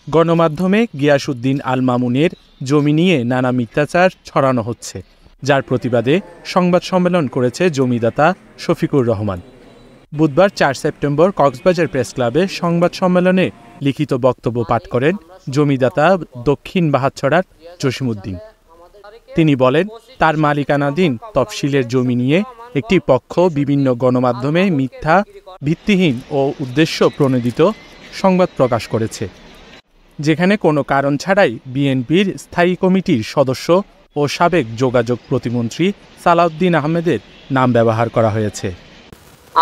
গণমাধ্যমে গিয়াসউদ্দিন আল মামুনের জমি নিয়ে নানা মিথ্যাচার ছড়ানো হচ্ছে, যার প্রতিবাদে সংবাদ সম্মেলন করেছে জমিদাতা শফিকুর রহমান। বুধবার ৪ সেপ্টেম্বর কক্সবাজার প্রেস ক্লাবে সংবাদ সম্মেলনে লিখিত বক্তব্য পাঠ করেন জমিদাতা দক্ষিণ বাহাতছড়ার জসিমউদ্দিন। তিনি বলেন, তার মালিকানাধীন তফসিলের জমি নিয়ে একটি পক্ষ বিভিন্ন গণমাধ্যমে মিথ্যা, ভিত্তিহীন ও উদ্দেশ্য প্রণোদিত সংবাদ প্রকাশ করেছে, যেখানে কোনো কারণ ছাড়াই বিএনপির স্থায়ী কমিটির সদস্য ও সাবেক যোগাযোগ প্রতিমন্ত্রী সালাউদ্দিন আহমেদের নাম ব্যবহার করা হয়েছে।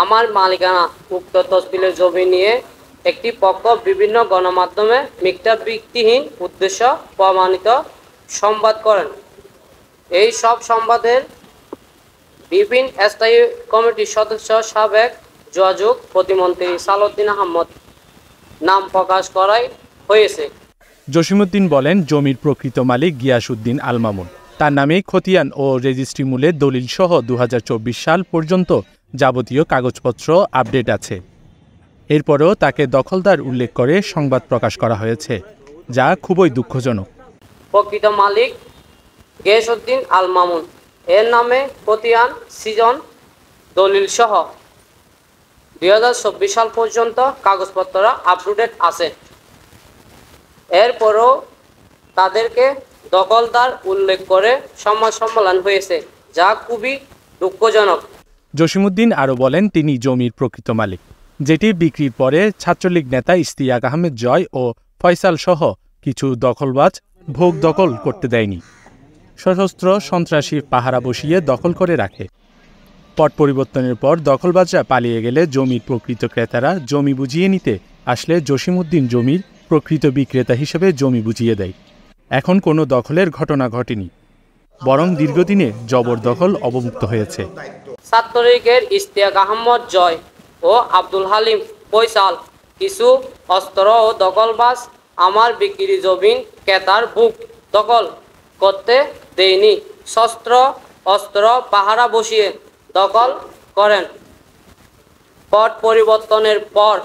আমার মালিকানা উক্ত তফসিলের জমি নিয়ে একটি পক্ষ বিভিন্ন গণমাধ্যমে মিথ্যা, ভিত্তিহীন, উদ্দেশ্য প্রমাণিত সংবাদ করেন। এই সব সংবাদের বিভিন্ন স্থায়ী কমিটির সদস্য সাবেক যোগাযোগ প্রতিমন্ত্রী সালাউদ্দিন আহমদ নাম প্রকাশ করাই হয়েছে। জসিমউদ্দিন বলেন, জমির প্রকৃত মালিক গিয়াসউদ্দিন আল মামুন। তার নামেই খতিয়ান ও রেজিস্ট্রি মূলের দলিল সহ ২০২৪ সাল পর্যন্ত যাবতীয় কাগজপত্র আপডেট আছে। এরপরও তাকে দখলদার উল্লেখ করে সংবাদ প্রকাশ করা হয়েছে, যা খুবই দুঃখজনক। প্রকৃত মালিক গিয়াসউদ্দিন আল মামুন, এর নামে খতিয়ান, সিজন, দলিল সহ ২০২৪ সাল পর্যন্ত কাগজপত্র আপডেট আছে। এরপরও তাদেরকে দখলদার উল্লেখ করে সংবাদ সম্মেলন হয়েছে, যা খুবই দুঃখজনক। জসিমউদ্দিন আরও বলেন, তিনি জমির প্রকৃত মালিক, যেটি বিক্রির পরে ছাত্রলীগ নেতা ইশতিয়াক আহমেদ জয় ও ফয়সাল সহ কিছু দখলবাজ ভোগ দখল করতে দেয়নি। সশস্ত্র সন্ত্রাসী পাহারা বসিয়ে দখল করে রাখে। পট পরিবর্তনের পর দখলবাজরা পালিয়ে গেলে জমির প্রকৃত ক্রেতারা জমি বুঝিয়ে নিতে আসলে জসিমউদ্দিন জমির প্রকৃত বিক্রেতা হিসেবে জমি বুঝিয়ে দেয়। এখন কোনো দখলের ঘটনা ঘটেনি, বরং দীর্ঘদিনে জবরদখল অবমুক্ত হয়েছে। ছাত্রলীগের ইশতিয়াক আহমদ জয় ও আব্দুল হালিম ফয়সাল কিছু অস্ত্র ও দখলবাজ আমার বিক্রি জমিন ক্রেতার বুক দখল করতে দেয়নি। শস্ত্র অস্ত্র পাহারা বসিয়ে দখল করেন। পট পরিবর্তনের পর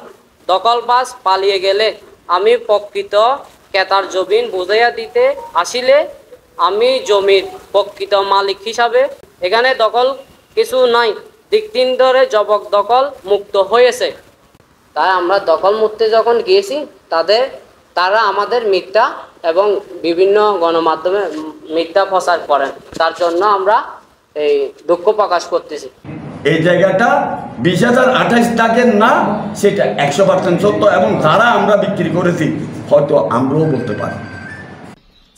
দখলবাজ পালিয়ে গেলে আমি প্রকৃত ক্রেতার জমিন বুঝাইয়া দিতে আসিলে আমি জমির প্রকৃত মালিক হিসাবে এখানে দখল কিছু নাই, দীর্ঘদিন ধরে জবরদখল মুক্ত হয়েছে। তাই আমরা দখল মুক্তে যখন গিয়েছি তারা আমাদের মিথ্যা এবং বিভিন্ন গণমাধ্যমে মিথ্যা প্রচার করেন, তার জন্য আমরা এই দুঃখ প্রকাশ করতেছি। এই জায়গাটা ২০০২৮ দাগের না, সেটা ১০০% সত্য, এবং যারা আমরা বিক্রি করেছি হয়তো আমরাও বলতে পারি।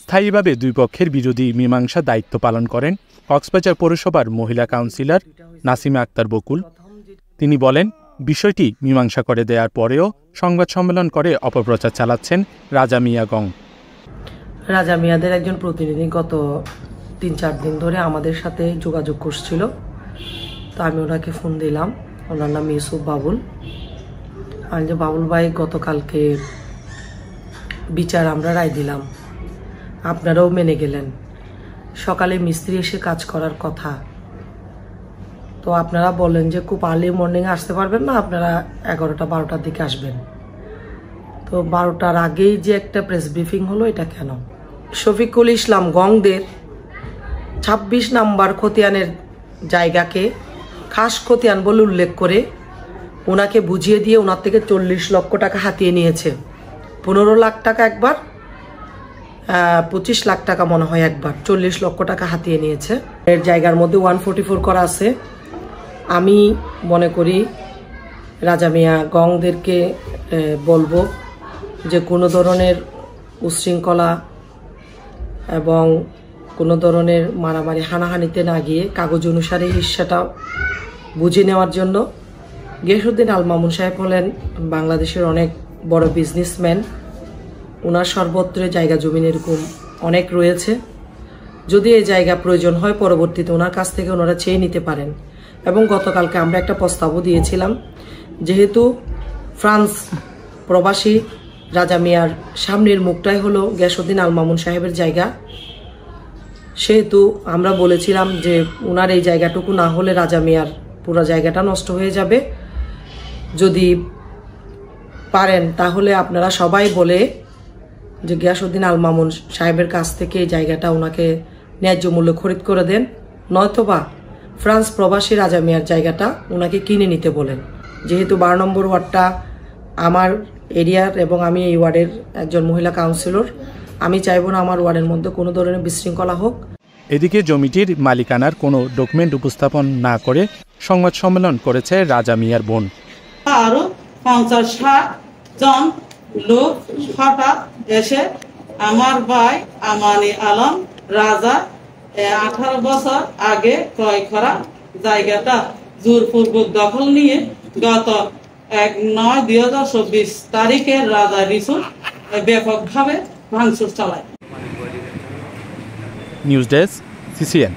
স্থায়ীভাবে দুই পক্ষের বিরোধী মীমাংসা দায়িত্ব পালন করেন কক্সবাজার পৌরসভার মহিলা কাউন্সিলর নাসিমা আক্তার বকুল। তিনি বলেন, বিষয়টি মীমাংসা করে দেওয়ার পরেও সংবাদ সম্মেলন করে অপপ্রচার চালাচ্ছেন রাজা মিয়া গং। রাজা মিয়াদের একজন প্রতিনিধি গত ৩-৪ দিন ধরে আমাদের সাথে যোগাযোগ করছিল। তো আমি ওনাকে ফোন দিলাম, ওনার নাম ইউসুফ বাবুল। আমি যে, বাবুল ভাই, গতকালকে বিচার আমরা রায় দিলাম, আপনারাও মেনে গেলেন। সকালে মিস্ত্রি এসে কাজ করার কথা, তো আপনারা বলেন যে খুব আর্লি মর্নিং আসতে পারবেন না, আপনারা 11টা-12টার দিকে আসবেন। তো 12টার আগেই যে একটা প্রেস ব্রিফিং হলো, এটা কেন? শফিকুল ইসলাম গংদের ২৬ নাম্বার খতিয়ানের জায়গাকে খাস খতিয়ান বলে উল্লেখ করে ওনাকে বুঝিয়ে দিয়ে ওনার থেকে ৪০ লক্ষ টাকা হাতিয়ে নিয়েছে। ১৫ লাখ টাকা একবার, ২৫ লাখ টাকা মনে হয় একবার, ৪০ লক্ষ টাকা হাতিয়ে নিয়েছে। এর জায়গার মধ্যে 144 করা আছে। আমি মনে করি রাজা মিয়া গংদেরকে বলবো যে কোনো ধরনের উচ্ছৃঙ্খলা এবং কোনো ধরনের মারামারি হানাহানিতে না গিয়ে কাগজ অনুসারে হিস্সাটা বুঝে নেওয়ার জন্য। গিয়াসউদ্দিন আল মামুন সাহেব হলেন বাংলাদেশের অনেক বড় বিজনেসম্যান, ওনার সর্বত্র জায়গা জমিন এরকম অনেক রয়েছে। যদি এই জায়গা প্রয়োজন হয় পরবর্তীতে ওনার কাছ থেকে ওনারা চেয়ে নিতে পারেন। এবং গতকালকে আমরা একটা প্রস্তাবও দিয়েছিলাম, যেহেতু ফ্রান্স প্রবাসী রাজা মিয়ার সামনের মুখটাই হলো গিয়াসউদ্দিন আল মামুন সাহেবের জায়গা, সেহেতু আমরা বলেছিলাম যে ওনার এই জায়গাটুকু না হলে রাজা মিয়ার পুরো জায়গাটা নষ্ট হয়ে যাবে। যদি পারেন তাহলে আপনারা সবাই বলে যে গিয়াসউদ্দিন আল মামুন সাহেবের কাছ থেকে এই জায়গাটা ওনাকে ন্যায্য মূল্যে খরিদ করে দেন, নয়তোবা ফ্রান্স প্রবাসী রাজা মিয়ার জায়গাটা ওনাকে কিনে নিতে বলেন। যেহেতু 12 নম্বর ওয়ার্ডটা আমার এরিয়ার এবং আমি এই ওয়ার্ডের একজন মহিলা কাউন্সিলর, আমি চাইবো না আমার ওয়ার্ডের মধ্যে কোনো ধরনের বিশৃঙ্খলা হোক। এদিকে জমিটির মালিকানার কোনো ডকুমেন্ট উপস্থাপন না করে সংবাদ সম্মেলন করেছে রাজা মিয়ার বোন। আরো 50-60 জন লোক হঠাৎ এসে আমার ভাই আমানি আলম রাজা 18 বছর আগে ক্রয় করা জায়গাটা জোরপূর্বক দখল নিয়ে গত 1/9/2024 তারিখে রাজা রিসোর্ট ব্যাপকভাবে ভাঙচুর চালায়। News desk, CCN।